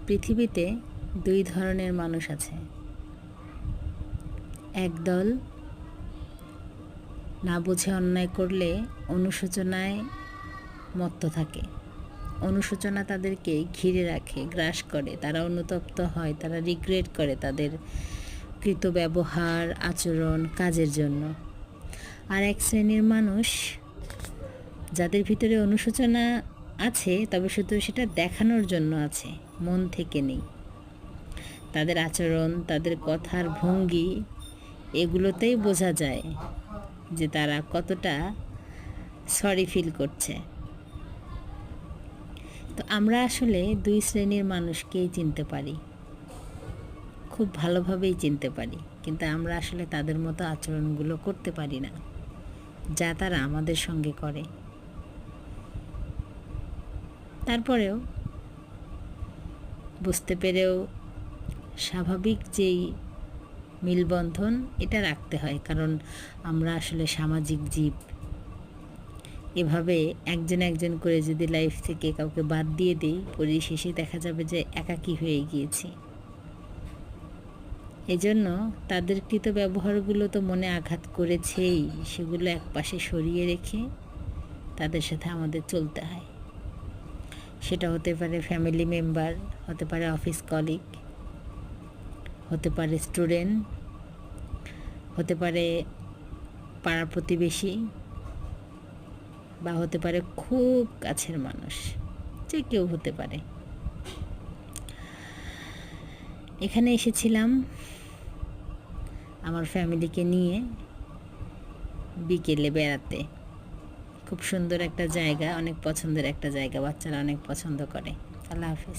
পৃথিবীতে দুই ধরনের মানুষ আছে। একদল না বুঝে অন্যায় করলে অনুশোচনায় মত্ত থাকে। অনুশোচনা তাদেরকে ঘিরে রাখে, গ্রাস করে, তারা অনুতপ্ত হয়, তারা রিগ্রেট করে তাদের কৃত ব্যবহার, আচরণ, কাজের জন্য। আর এক শ্রেণীর মানুষ যাদের ভিতরে অনুশোচনা আছে, তবে শুধু সেটা দেখানোর জন্য আছে, মন থেকে নেই। তাদের আচরণ, তাদের কথার ভঙ্গি, এগুলোতেই বোঝা যায় যে তারা কতটা সরি ফিল করছে। তো আমরা আসলে দুই শ্রেণীর মানুষকেই চিনতে পারি, খুব ভালোভাবেই চিনতে পারি, কিন্তু আমরা আসলে তাদের মতো আচরণগুলো করতে পারি না যা তারা আমাদের সঙ্গে করে। তারপরেও বুঝতে পেরেও স্বাভাবিক যেই মিলবন্ধন, এটা রাখতে হয়, কারণ আমরা আসলে সামাজিক জীব। এভাবে একজন একজন করে যদি লাইফ থেকে কাউকে বাদ দিয়ে দিই, পরিশেষে দেখা যাবে যে একাকী হয়ে গিয়েছি। এজন্য তাদের কৃত ব্যবহারগুলো তো মনে আঘাত করেছেই, সেগুলো একপাশে সরিয়ে রেখে তাদের সাথে আমাদের চলতে হয়। সেটা হতে পারে ফ্যামিলি মেম্বার, হতে পারে অফিস কলিগ, হতে পারে স্টুডেন্ট, হতে পারে পাড়া প্রতিবেশী, বা হতে পারে খুব কাছের মানুষ, যে কেউ হতে পারে। এখানে এসেছিলাম আমার ফ্যামিলিকে নিয়ে বিকেলে বেড়াতে। খুব সুন্দর একটা জায়গা, অনেক পছন্দের একটা জায়গা, বাচ্চারা অনেক পছন্দ করে। আল্লাহ হাফেজ।